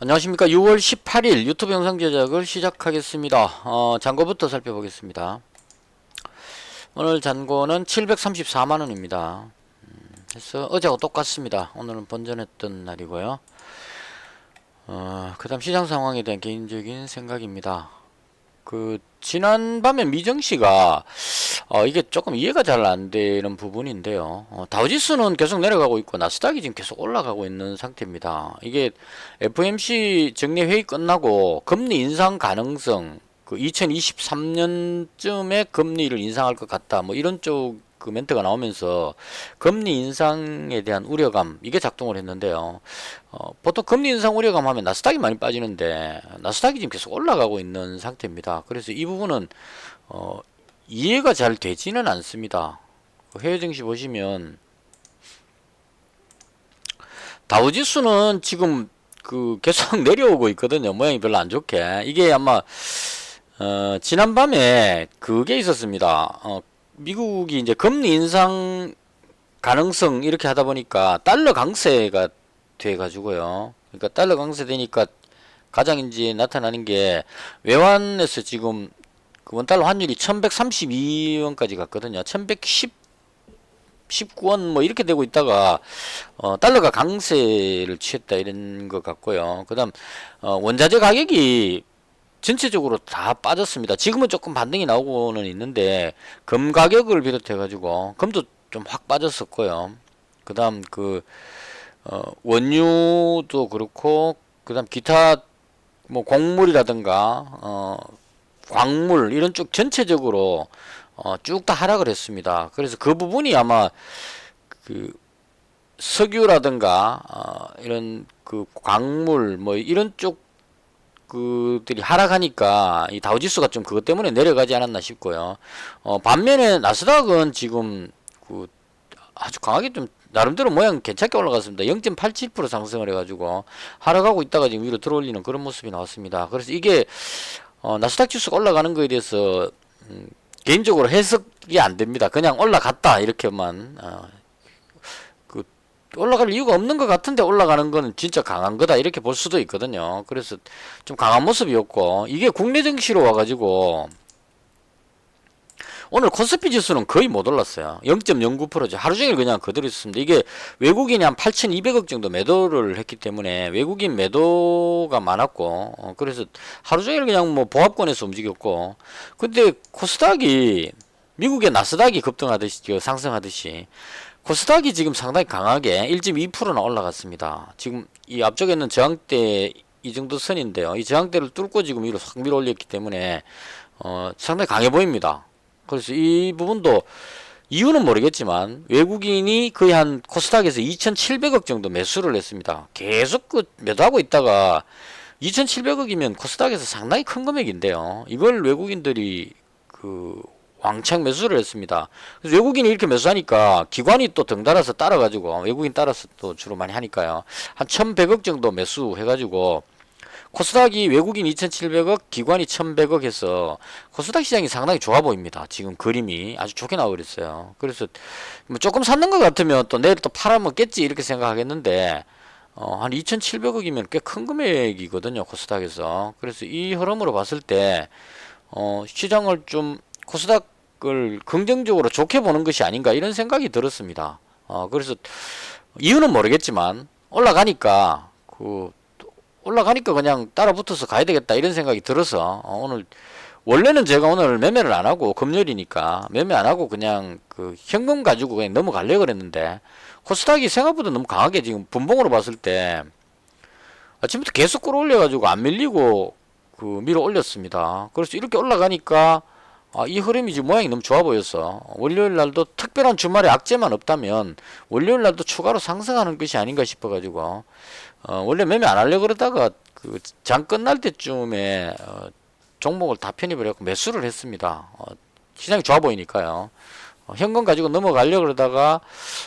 안녕하십니까. 6월 18일 유튜브 영상 제작을 시작하겠습니다. 잔고부터 살펴보겠습니다. 오늘 잔고는 734만원입니다. 그래서 어제하고 똑같습니다. 오늘은 번전했던 날이고요. 그 다음 시장 상황에 대한 개인적인 생각입니다. 지난밤에 미정씨가 이게 조금 이해가 잘 안 되는 부분인데요. 다우지수는 계속 내려가고 있고 나스닥이 지금 계속 올라가고 있는 상태입니다. 이게 FOMC 정례회의 끝나고 금리 인상 가능성, 2023년쯤에 금리를 인상할 것 같다, 뭐 이런 쪽 멘트가 나오면서 금리 인상에 대한 우려감, 이게 작동을 했는데요. 보통 금리 인상 우려감 하면 나스닥이 많이 빠지는데 나스닥이 지금 계속 올라가고 있는 상태입니다. 그래서 이 부분은 이해가 잘 되지는 않습니다. 해외 증시 보시면 다우지수는 지금 계속 내려오고 있거든요. 모양이 별로 안 좋게. 이게 아마 지난밤에 그게 있었습니다. 미국이 이제 금리 인상 가능성 이렇게 하다 보니까 달러 강세가 돼 가지고요. 그러니까 달러 강세 되니까 가장 이제 나타나는 게 외환에서 지금 원달러 환율이 1132원까지 갔거든요. 1119원 뭐 이렇게 되고 있다가 달러가 강세를 취했다 이런 것 같고요. 그다음 원자재 가격이 전체적으로 다 빠졌습니다. 지금은 조금 반등이 나오고는 있는데 금 가격을 비롯해 가지고 금도 좀 확 빠졌었고요. 그다음 원유도 그렇고 그다음 기타 뭐 곡물이라든가 광물 이런 쪽 전체적으로 쭉 다 하락을 했습니다. 그래서 그 부분이 아마 석유라든가 이런 광물 뭐 이런 쪽 그들이 하락하니까 이 다우지수가 좀 그것 때문에 내려가지 않았나 싶고요. 반면에 나스닥은 지금 아주 강하게 좀 나름대로 모양 괜찮게 올라갔습니다. 0.87% 상승을 해가지고 하락하고 있다가 지금 위로 들어올리는 그런 모습이 나왔습니다. 그래서 이게 나스닥 지수가 올라가는 거에 대해서 개인적으로 해석이 안 됩니다. 그냥 올라갔다 이렇게만 올라갈 이유가 없는 것 같은데 올라가는 거는 진짜 강한 거다 이렇게 볼 수도 있거든요. 그래서 좀 강한 모습이었고 이게 국내 증시로 와가지고 오늘 코스피 지수는 거의 못 올랐어요. 0.09%죠. 하루 종일 그냥 그대로 있었습니다. 이게 외국인이 한 8,200억 정도 매도를 했기 때문에 외국인 매도가 많았고 그래서 하루 종일 그냥 뭐 보합권에서 움직였고 근데 코스닥이 미국의 나스닥이 급등하듯이 상승하듯이 코스닥이 지금 상당히 강하게 1.2%나 올라갔습니다. 지금 이 앞쪽에 있는 저항대 이 정도 선인데요. 이 저항대를 뚫고 지금 위로 확 밀어 올렸기 때문에 상당히 강해 보입니다. 그래서 이 부분도 이유는 모르겠지만 외국인이 거의 한 코스닥에서 2,700억 정도 매수를 했습니다. 계속 매도하고 있다가 2,700억이면 코스닥에서 상당히 큰 금액인데요. 이걸 외국인들이 왕창 매수를 했습니다. 그래서 외국인이 이렇게 매수하니까 기관이 또 덩달아서 따라가지고 외국인 따라서 또 주로 많이 하니까요. 한 1,100억 정도 매수해가지고 코스닥이 외국인 2,700억, 기관이 1,100억 해서 코스닥 시장이 상당히 좋아 보입니다. 지금 그림이 아주 좋게 나와버렸어요. 그래서 뭐 조금 샀는 것 같으면 또 내일 또 팔아먹겠지 이렇게 생각하겠는데 한 2,700억이면 꽤 큰 금액이거든요. 코스닥에서. 그래서 이 흐름으로 봤을 때 시장을 좀 코스닥을 긍정적으로 좋게 보는 것이 아닌가 이런 생각이 들었습니다. 그래서 이유는 모르겠지만 올라가니까 그냥 따라붙어서 가야 되겠다 이런 생각이 들어서 오늘 원래는 제가 오늘 매매를 안 하고 금요일이니까 매매 안 하고 그냥 현금 가지고 그냥 넘어가려고 그랬는데 코스닥이 생각보다 너무 강하게 지금 분봉으로 봤을 때 아침부터 계속 끌어올려 가지고 안 밀리고 밀어 올렸습니다. 그래서 이렇게 올라가니까 이 흐름이 지금 모양이 너무 좋아 보여서 월요일 날도 특별한 주말에 악재만 없다면 월요일 날도 추가로 상승하는 것이 아닌가 싶어 가지고 원래 매매 안 하려고 그러다가 장 끝날 때쯤에 종목을 다 편입을 했고 매수를 했습니다. 시장이 좋아 보이니까요. 현금 가지고 넘어가려고 그러다가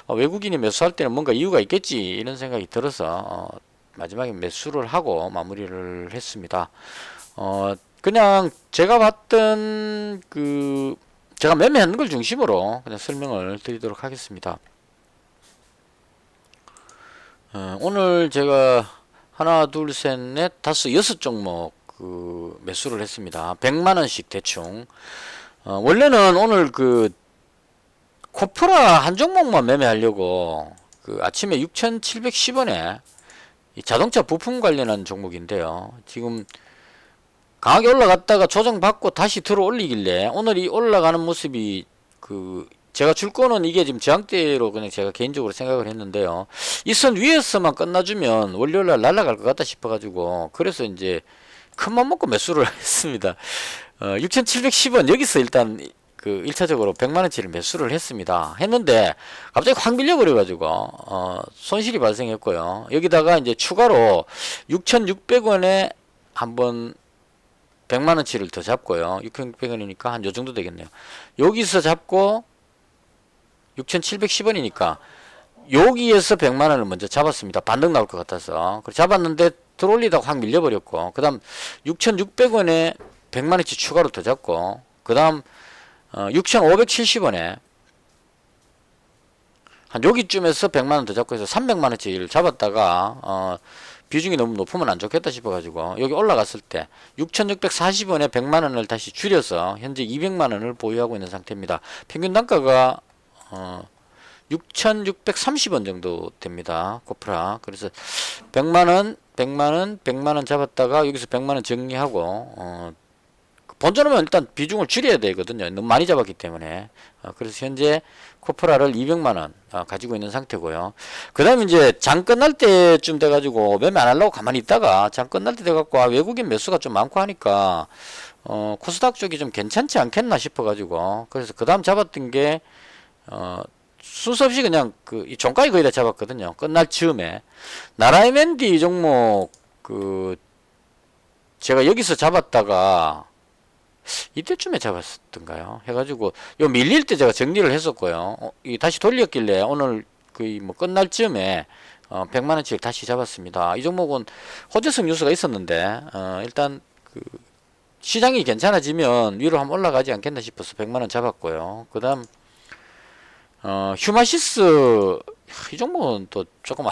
외국인이 매수할 때는 뭔가 이유가 있겠지 이런 생각이 들어서 마지막에 매수를 하고 마무리를 했습니다. 그냥 제가 봤던 제가 매매하는 걸 중심으로 그냥 설명을 드리도록 하겠습니다. 오늘 제가 하나, 둘, 셋, 넷, 다섯, 여섯 종목 매수를 했습니다. 100만원씩 대충. 원래는 오늘 코프라 한 종목만 매매하려고 아침에 6,710원에 자동차 부품 관련한 종목인데요. 지금 강하게 올라갔다가 조정받고 다시 들어 올리길래 오늘 이 올라가는 모습이 제가 줄 거는 이게 지금 저항대로 그냥 제가 개인적으로 생각을 했는데요. 이 선 위에서만 끝나주면 월요일날 날아갈 것 같다 싶어가지고 그래서 이제 큰맘 먹고 매수를 했습니다. 6,710원 여기서 일단 1차적으로 100만원치를 매수를 했는데 갑자기 확 밀려버려가지고 손실이 발생했고요. 여기다가 이제 추가로 6,600원에 한번 100만원치를 더 잡고요. 6,600원이니까 한 요 정도 되겠네요. 여기서 잡고 6,710원이니까 여기에서 100만원을 먼저 잡았습니다. 반등 나올 것 같아서. 잡았는데 들어올리다가 확 밀려버렸고 그 다음 6,600원에 100만원치 추가로 더 잡고 그 다음 6,570원에 한 여기쯤에서 100만원 더 잡고 해서 300만원치를 잡았다가 비중이 너무 높으면 안 좋겠다 싶어가지고 여기 올라갔을 때 6,640원에 100만원을 다시 줄여서 현재 200만원을 보유하고 있는 상태입니다. 평균 단가가 6,630원 정도 됩니다. 코프라. 그래서 100만원 100만원 잡았다가 여기서 100만원 정리하고 본전하면 일단 비중을 줄여야 되거든요. 너무 많이 잡았기 때문에. 그래서 현재 코프라를 200만원 가지고 있는 상태고요. 그 다음에 이제 장 끝날 때쯤 돼가지고 매매 안 하려고 가만히 있다가 장 끝날 때 돼갖고 외국인 매수가 좀 많고 하니까 코스닥 쪽이 좀 괜찮지 않겠나 싶어가지고 그래서 그 다음 잡았던 게 순서 없이 그냥 이 종가에 거의 다 잡았거든요. 끝날 즈음에 나라MND 종목 제가 여기서 잡았다가 이때쯤에 잡았던가요? 해가지고 요 밀릴 때 제가 정리를 했었고요. 다시 돌렸길래 오늘 거의 뭐 끝날 즈음에 100만원치를 다시 잡았습니다. 이 종목은 호재성 뉴스가 있었는데 일단 시장이 괜찮아지면 위로 한번 올라가지 않겠나 싶어서 100만원 잡았고요. 그 다음 휴마시스 이 종목은 또 조금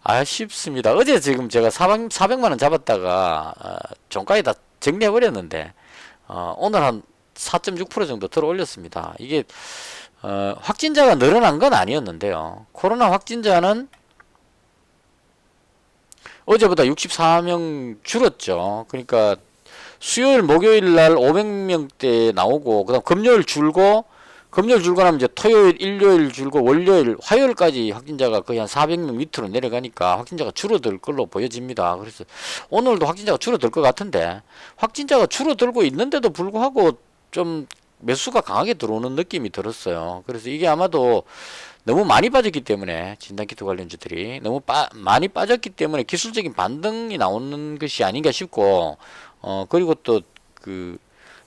아쉽습니다. 어제 지금 제가 400만원 잡았다가 종가에 다 정리해 버렸는데 오늘 한 4.6% 정도 들어 올렸습니다. 이게 확진자가 늘어난 건 아니었는데요. 코로나 확진자는 어제보다 64명 줄었죠. 그러니까 수요일 목요일 날 500명대 나오고 그다음 금요일 줄고 나면 이제 토요일 일요일 줄고 월요일 화요일까지 확진자가 거의 한 400명 밑으로 내려가니까 확진자가 줄어들 걸로 보여집니다. 그래서 오늘도 확진자가 줄어들 것 같은데 확진자가 줄어들고 있는데도 불구하고 좀 매수가 강하게 들어오는 느낌이 들었어요. 그래서 이게 아마도 너무 많이 빠졌기 때문에 진단키트 관련주들이 너무 많이 빠졌기 때문에 기술적인 반등이 나오는 것이 아닌가 싶고 그리고 또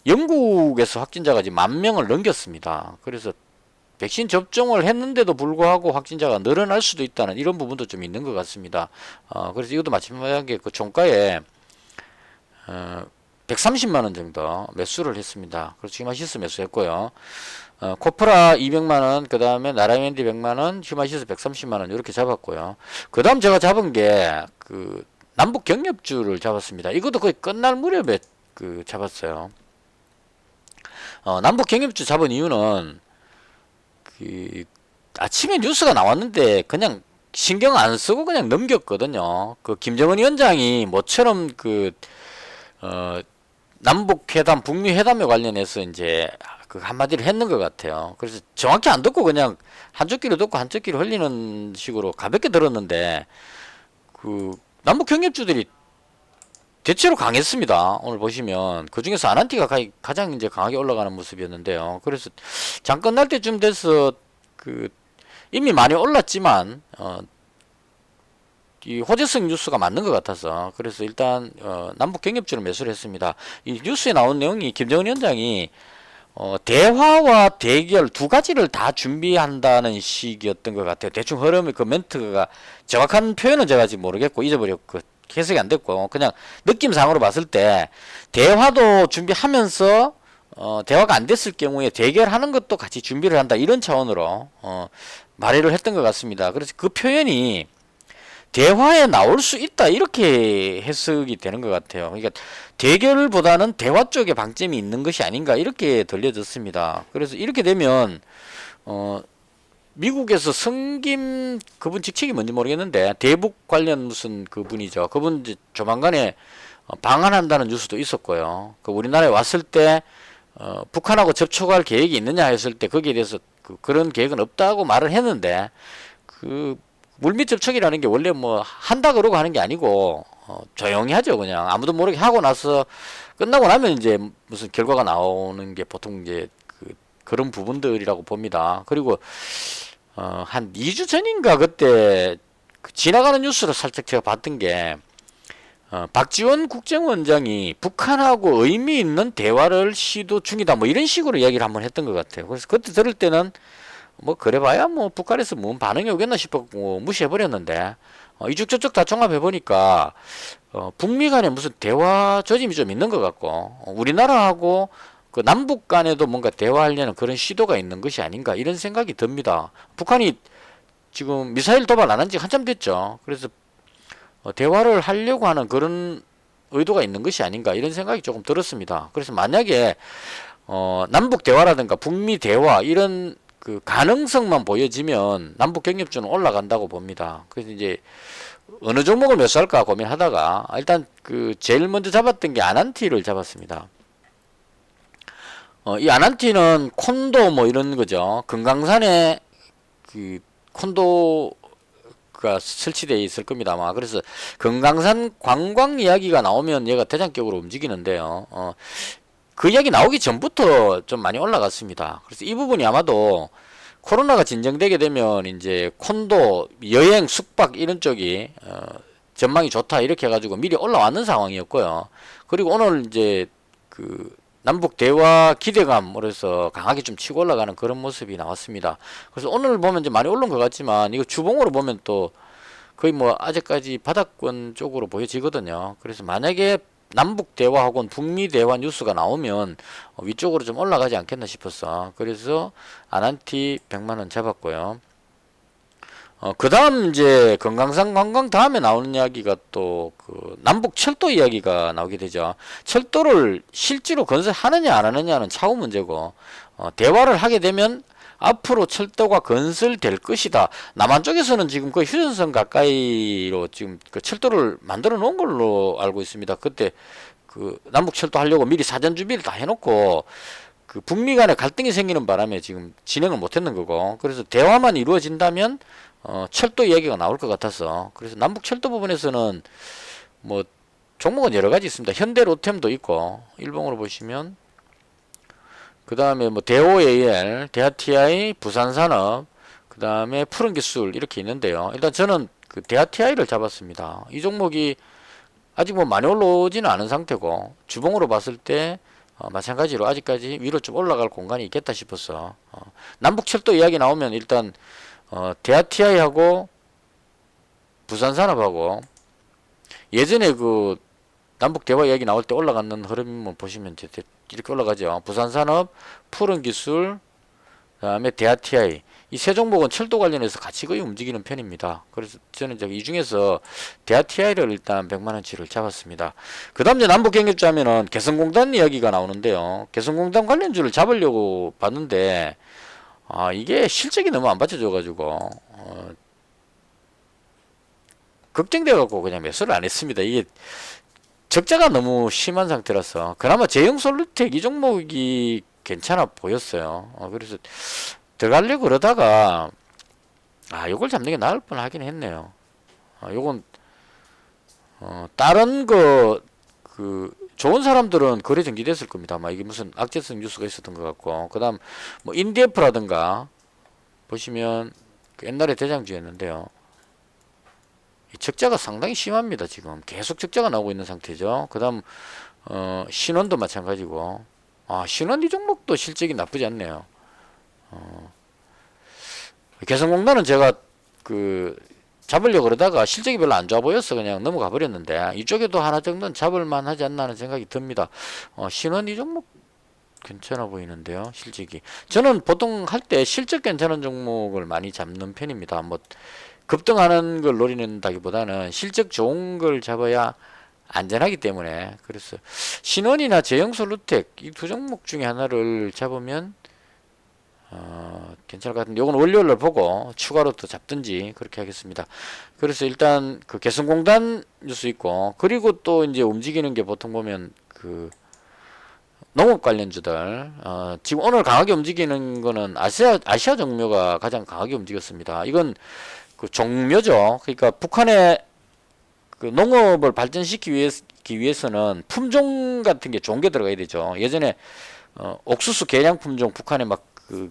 영국에서 확진자가 지금 10,000명을 넘겼습니다. 그래서 백신 접종을 했는데도 불구하고 확진자가 늘어날 수도 있다는 이런 부분도 좀 있는 것 같습니다. 그래서 이것도 마찬가지하게 종가에 130만원 정도 매수를 했습니다. 그래서 휴마시스 매수했고요. 코프라 200만원, 그 다음에 나라MND 100만원, 휴마시스 130만원 이렇게 잡았고요. 그 다음 제가 잡은 게 남북 경협주를 잡았습니다. 이것도 거의 끝날 무렵에 잡았어요. 남북 경협주 잡은 이유는 아침에 뉴스가 나왔는데 그냥 신경 안 쓰고 그냥 넘겼거든요. 김정은 위원장이 모처럼 남북 회담, 북미 회담에 관련해서 이제 한마디를 했는 것 같아요. 그래서 정확히 안 듣고 그냥 한쪽 귀로 듣고 한쪽 귀로 흘리는 식으로 가볍게 들었는데 남북 경협주들이 대체로 강했습니다. 오늘 보시면 그 중에서 아난티가 가장 이제 강하게 올라가는 모습이었는데요. 그래서 장 끝날 때쯤 돼서 이미 많이 올랐지만 이 호재성 뉴스가 맞는 것 같아서 그래서 일단 남북 경협주를 매수를 했습니다. 이 뉴스에 나온 내용이 김정은 위원장이 대화와 대결 두 가지를 다 준비한다는 식이었던 것 같아요. 대충 흐름의 멘트가 정확한 표현은 제가 지금 모르겠고 잊어버렸고 해석이 안 됐고 그냥 느낌상으로 봤을 때 대화도 준비하면서 대화가 안 됐을 경우에 대결하는 것도 같이 준비를 한다 이런 차원으로 말을 했던 것 같습니다. 그래서 그 표현이 대화에 나올 수 있다 이렇게 해석이 되는 것 같아요. 그러니까 대결보다는 대화 쪽에 방점이 있는 것이 아닌가 이렇게 들려졌습니다. 그래서 이렇게 되면 미국에서 성김 그분 직책이 뭔지 모르겠는데 대북 관련 무슨 그분이죠. 그분 이제 조만간에 방한한다는 뉴스도 있었고요. 그 우리나라에 왔을 때 북한하고 접촉할 계획이 있느냐 했을 때 거기에 대해서 그런 계획은 없다고 말을 했는데 그 물밑 접촉이라는 게 원래 뭐 한다 그러고 하는 게 아니고 조용히 하죠. 그냥 아무도 모르게 하고 나서 끝나고 나면 이제 무슨 결과가 나오는 게 보통 이제 그런 부분들이라고 봅니다. 그리고 한 2주 전인가 그때 지나가는 뉴스로 살짝 제가 봤던 게 박지원 국정원장이 북한하고 의미 있는 대화를 시도 중이다 뭐 이런 식으로 이야기를 한번 했던 것 같아요. 그래서 그때 들을 때는 뭐 그래봐야 뭐 북한에서 뭔 반응이 오겠나 싶었고 무시해버렸는데 이쪽저쪽 다 종합해보니까 북미 간에 무슨 대화 조짐이 좀 있는 것 같고 우리나라하고 그 남북 간에도 뭔가 대화하려는 그런 시도가 있는 것이 아닌가 이런 생각이 듭니다. 북한이 지금 미사일 도발 안 한 지 한참 됐죠. 그래서 대화를 하려고 하는 그런 의도가 있는 것이 아닌가 이런 생각이 조금 들었습니다. 그래서 만약에 남북 대화라든가 북미 대화 이런 그 가능성만 보여지면 남북 경협주는 올라간다고 봅니다. 그래서 이제 어느 종목을 몇 살까 고민하다가 일단 그 제일 먼저 잡았던 게 아난티를 잡았습니다. 이 아난티는 콘도 뭐 이런 거죠. 금강산에 그 콘도가 설치되어 있을 겁니다 아마. 그래서 금강산 관광 이야기가 나오면 얘가 대장격으로 움직이는데요. 그 이야기 나오기 전부터 좀 많이 올라갔습니다. 그래서 이 부분이 아마도 코로나가 진정되게 되면 이제 콘도, 여행, 숙박 이런 쪽이 전망이 좋다 이렇게 해가지고 미리 올라왔는 상황이었고요. 그리고 오늘 이제 그 남북 대화 기대감으로 해서 강하게 좀 치고 올라가는 그런 모습이 나왔습니다. 그래서 오늘 보면 이제 많이 오른 것 같지만 이거 주봉으로 보면 또 거의 뭐 아직까지 바닥권 쪽으로 보여지거든요. 그래서 만약에 남북 대화 혹은 북미 대화 뉴스가 나오면 위쪽으로 좀 올라가지 않겠나 싶었어. 그래서 아난티 100만원 잡았고요. 그 다음 이제 금강산 관광 다음에 나오는 이야기가 또 그 남북 철도 이야기가 나오게 되죠. 철도를 실제로 건설하느냐 안 하느냐는 차후 문제고 대화를 하게 되면 앞으로 철도가 건설될 것이다. 남한 쪽에서는 지금 그 휴전선 가까이로 지금 그 철도를 만들어 놓은 걸로 알고 있습니다. 그때 그 남북 철도 하려고 미리 사전 준비를 다 해놓고 그 북미 간에 갈등이 생기는 바람에 지금 진행을 못했는 거고, 그래서 대화만 이루어진다면 철도 이야기가 나올 것 같아서, 그래서 남북 철도 부분에서는 뭐 종목은 여러 가지 있습니다. 현대 로템도 있고, 일봉으로 보시면 그 다음에 뭐 대오AL, 대하TI, 부산산업, 그 다음에 푸른기술 이렇게 있는데요. 일단 저는 그 대하TI를 잡았습니다. 이 종목이 아직 뭐 많이 올라오지는 않은 상태고, 주봉으로 봤을 때 마찬가지로 아직까지 위로 좀 올라갈 공간이 있겠다 싶어서 남북철도 이야기 나오면 일단 대하TI하고 부산산업하고 예전에 그 남북 대화 이야기 나올 때 올라가는 흐름을 보시면 이렇게 올라가죠. 부산산업, 푸른기술, 그다음에 대하TI 이 세 종목은 철도 관련해서 같이 거의 움직이는 편입니다. 그래서 저는 이 중에서 대하TI를 일단 100만원치를 잡았습니다. 그 다음 이제 남북경협주 하면은 개성공단 이야기가 나오는데요. 개성공단 관련주를 잡으려고 봤는데 이게 실적이 너무 안 받쳐져 가지고 걱정돼 갖고 그냥 매수를 안 했습니다. 이게 적자가 너무 심한 상태라서. 그나마 제형솔루텍 이 종목이 괜찮아 보였어요. 그래서 들어가려고 그러다가 요걸 잡는 게 나을 뻔 하긴 했네요. 요건 다른 거 그 좋은 사람들은 거래 정지됐을 겁니다. 아마 이게 무슨 악재성 뉴스가 있었던 것 같고, 그 다음 뭐 인디에프라든가 보시면 그 옛날에 대장주였는데요. 적자가 상당히 심합니다. 지금 계속 적자가 나오고 있는 상태죠. 그 다음 신원도 마찬가지고, 신원 이 종목도 실적이 나쁘지 않네요. 개성공단은 제가 그 잡으려고 그러다가 실적이 별로 안 좋아 보여서 그냥 넘어가 버렸는데, 이쪽에도 하나 정도는 잡을만 하지 않나 하는 생각이 듭니다. 신원 이 종목 괜찮아 보이는데요. 실적이 저는 보통 할 때 실적 괜찮은 종목을 많이 잡는 편입니다. 뭐 급등하는 걸 노리는다기보다는 실적 좋은 걸 잡아야 안전하기 때문에, 그래서 신원이나 제형솔루텍 이 두 종목 중에 하나를 잡으면 괜찮을 것 같은데, 요건 월요일날 보고 추가로 또 잡든지 그렇게 하겠습니다. 그래서 일단 그 개성공단 뉴스 있고, 그리고 또 이제 움직이는 게 보통 보면 그 농업 관련주들, 지금 오늘 강하게 움직이는 거는 아시아 종묘가 가장 강하게 움직였습니다. 이건 그 종묘죠. 그러니까 북한의 그 농업을 발전시키기 위해서는 품종 같은 게 좋은 게 들어가야 되죠. 예전에 옥수수 개량 품종 북한에 막 그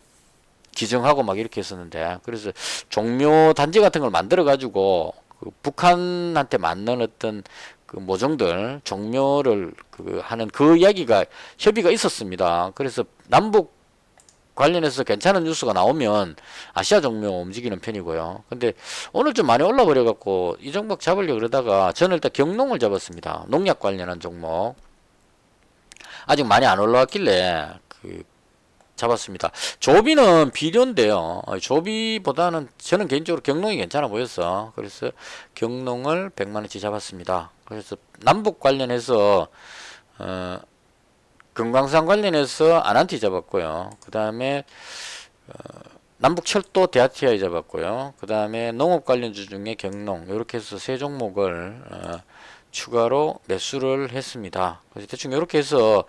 기증하고 막 이렇게 했었는데, 그래서 종묘 단지 같은 걸 만들어 가지고 그 북한한테 맞는 어떤 그 모종들 종묘를 그 하는 그 이야기가 협의가 있었습니다. 그래서 남북 관련해서 괜찮은 뉴스가 나오면 아시아 종묘 움직이는 편이고요. 근데 오늘 좀 많이 올라 버려 갖고 이 종목 잡으려고 그러다가 저는 일단 경농을 잡았습니다. 농약 관련한 종목. 아직 많이 안 올라왔길래 그 잡았습니다. 조비는 비료인데요. 조비보다는 저는 개인적으로 경농이 괜찮아 보였어. 그래서 경농을 100만원치 잡았습니다. 그래서 남북 관련해서 금강산 관련해서 아난티 잡았고요. 그 다음에 남북철도 데아티아이 잡았고요. 그 다음에 농업 관련주 중에 경농, 이렇게 해서 세 종목을 추가로 매수를 했습니다. 그래서 대충 이렇게 해서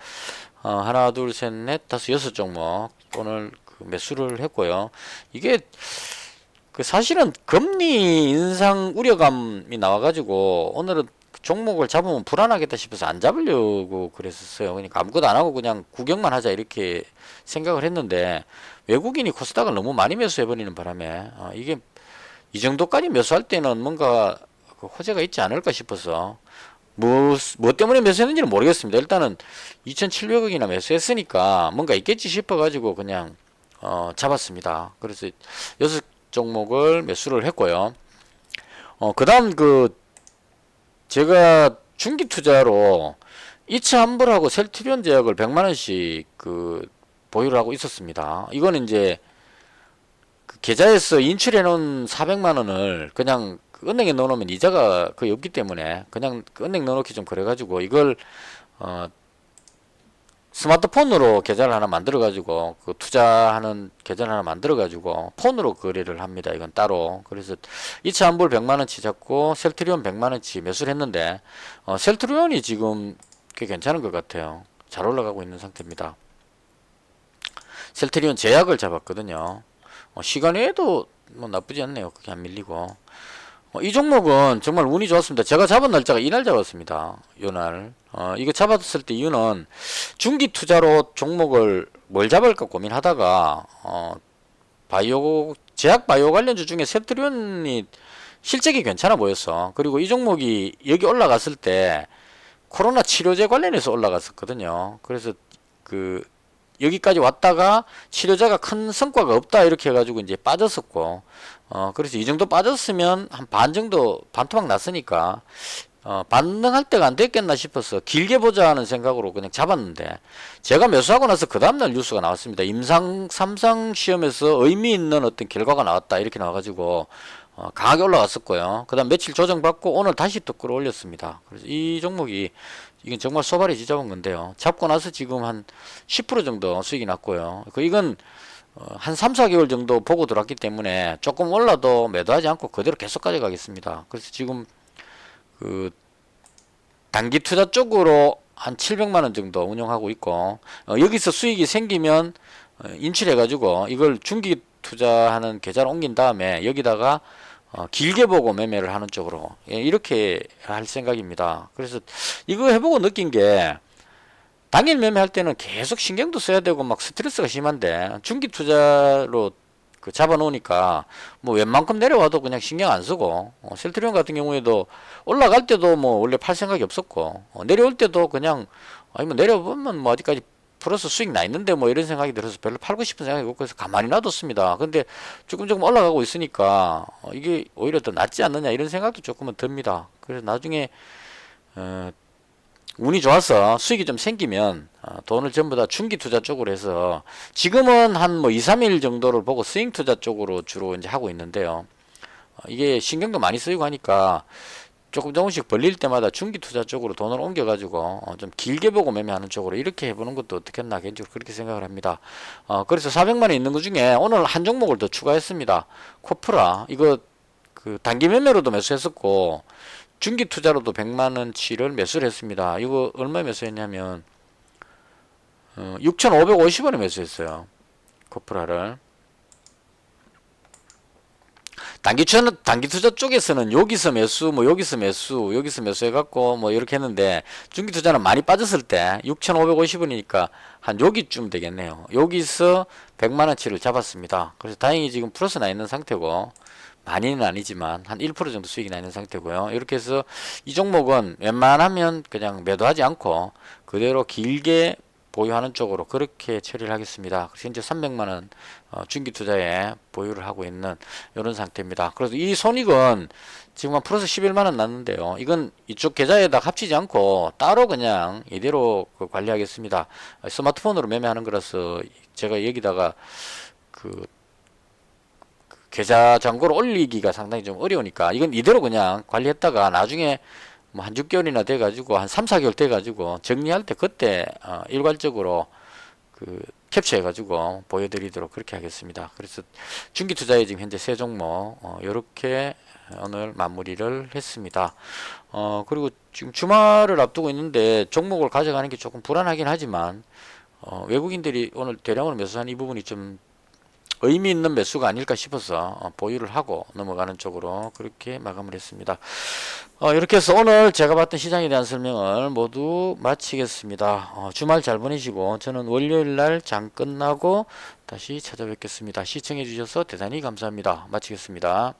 하나, 둘, 셋, 넷, 다섯, 여섯 종목 오늘 그 매수를 했고요. 이게 그 사실은 금리 인상 우려감이 나와가지고 오늘은 종목을 잡으면 불안하겠다 싶어서 안 잡으려고 그랬었어요. 그러니까 아무것도 안 하고 그냥 구경만 하자 이렇게 생각을 했는데, 외국인이 코스닥을 너무 많이 매수해버리는 바람에 이게 이 정도까지 매수할 때는 뭔가 그 호재가 있지 않을까 싶어서 뭐 때문에 매수했는지는 모르겠습니다. 일단은 2,700억이나 매수했으니까 뭔가 있겠지 싶어가지고 그냥 잡았습니다. 그래서 6종목을 매수를 했고요. 그 다음 그 제가 중기 투자로 이츠한불하고 셀트리온 제약을 100만원씩 그 보유를 하고 있었습니다. 이거는 이제 그 계좌에서 인출해 놓은 400만원을 그냥 그 은행에 넣어놓으면 이자가 거의 없기 때문에 그냥 그 은행 넣어놓기 좀 그래가지고 이걸 스마트폰으로 계좌를 하나 만들어 가지고 그 투자하는 계좌를 하나 만들어 가지고 폰으로 거래를 합니다. 이건 따로. 그래서 이차한불 100만원치 잡고 셀트리온 100만원치 매수를 했는데 셀트리온이 지금 꽤 괜찮은 것 같아요. 잘 올라가고 있는 상태입니다. 셀트리온 제약을 잡았거든요. 시간에도 뭐 나쁘지 않네요. 그게 안 밀리고. 이 종목은 정말 운이 좋았습니다. 제가 잡은 날짜가 이날 잡았습니다. 요날. 이거 잡았을 때 이유는 중기 투자로 종목을 뭘 잡을까 고민하다가 제약 바이오 관련주 중에 셀트리온이 실적이 괜찮아 보였어. 그리고 이 종목이 여기 올라갔을 때 코로나 치료제 관련해서 올라갔었거든요. 그래서 그 여기까지 왔다가 치료제가 큰 성과가 없다 이렇게 해가지고 이제 빠졌었고, 그래서 이 정도 빠졌으면 한 반 정도 반토막 났으니까 반등할 때가 안 됐겠나 싶어서 길게 보자 하는 생각으로 그냥 잡았는데, 제가 매수하고 나서 그 다음날 뉴스가 나왔습니다. 임상 3상 시험에서 의미 있는 어떤 결과가 나왔다 이렇게 나와가지고 강하게 올라갔었고요. 그 다음 며칠 조정받고 오늘 다시 또 끌어올렸습니다. 그래서 이 종목이 이건 정말 소발이 지잡은 건데요. 잡고 나서 지금 한 10% 정도 수익이 났고요. 이건 한 3, 4개월 정도 보고 들어왔기 때문에 조금 올라도 매도하지 않고 그대로 계속 가져가겠습니다. 그래서 지금 그 단기 투자 쪽으로 한 700만원 정도 운영하고 있고, 여기서 수익이 생기면 인출해 가지고 이걸 중기 투자하는 계좌로 옮긴 다음에 여기다가 길게 보고 매매를 하는 쪽으로 이렇게 할 생각입니다. 그래서 이거 해보고 느낀 게, 당일 매매할 때는 계속 신경도 써야 되고 막 스트레스가 심한데 중기 투자로 그 잡아 놓으니까 뭐 웬만큼 내려와도 그냥 신경 안 쓰고, 셀트리온 같은 경우에도 올라갈 때도 뭐 원래 팔 생각이 없었고, 내려올 때도 그냥 아니 뭐 내려보면 뭐 어디까지 플러스 수익 나 있는데 뭐 이런 생각이 들어서 별로 팔고 싶은 생각이 없고 해서 가만히 놔뒀습니다. 근데 조금 올라가고 있으니까 이게 오히려 더 낫지 않느냐 이런 생각도 조금은 듭니다. 그래서 나중에 운이 좋아서 수익이 좀 생기면 돈을 전부 다 중기 투자 쪽으로 해서, 지금은 한 뭐 2, 3일 정도를 보고 스윙 투자 쪽으로 주로 이제 하고 있는데요. 이게 신경도 많이 쓰이고 하니까 조금 조금씩 벌릴 때마다 중기 투자 쪽으로 돈을 옮겨가지고 좀 길게 보고 매매하는 쪽으로 이렇게 해보는 것도 어떻겠나 개인적으로 그렇게 생각을 합니다. 그래서 400만원 있는 것 중에 오늘 한 종목을 더 추가했습니다. 코프라 이거 그 단기 매매로도 매수했었고 중기 투자로도 100만원치를 매수를 했습니다. 이거 얼마 매수했냐면 6,550원에 매수했어요. 코프라를. 단기 투자 쪽에서는 여기서 매수, 뭐 여기서 매수, 여기서 매수해갖고 뭐 이렇게 했는데 중기 투자는 많이 빠졌을 때 6,550원이니까 한 여기쯤 되겠네요. 여기서 100만원치를 잡았습니다. 그래서 다행히 지금 플러스 나 있는 상태고 많이는 아니지만 한 1% 정도 수익이 나 있는 상태고요. 이렇게 해서 이 종목은 웬만하면 그냥 매도하지 않고 그대로 길게 보유하는 쪽으로 그렇게 처리를 하겠습니다. 그래서 현재 300만원 중기 투자에 보유를 하고 있는 이런 상태입니다. 그래서 이 손익은 지금 한 플러스 11만원 났는데요. 이건 이쪽 계좌에다 합치지 않고 따로 그냥 이대로 관리하겠습니다. 스마트폰으로 매매하는 거라서 제가 여기다가 그 계좌 잔고를 올리기가 상당히 좀 어려우니까 이건 이대로 그냥 관리했다가 나중에 뭐 한 6개월이나 돼 가지고 한 3, 4개월 돼 가지고 정리할 때 그때 일괄적으로 그 캡처해 가지고 보여드리도록 그렇게 하겠습니다. 그래서 중기 투자에 지금 현재 세 종목 요렇게 오늘 마무리를 했습니다. 그리고 지금 주말을 앞두고 있는데 종목을 가져가는 게 조금 불안하긴 하지만 외국인들이 오늘 대량으로 매수한 이 부분이 좀 의미 있는 매수가 아닐까 싶어서 보유를 하고 넘어가는 쪽으로 그렇게 마감을 했습니다. 이렇게 해서 오늘 제가 봤던 시장에 대한 설명을 모두 마치겠습니다. 주말 잘 보내시고 저는 월요일날 장 끝나고 다시 찾아뵙겠습니다. 시청해 주셔서 대단히 감사합니다. 마치겠습니다.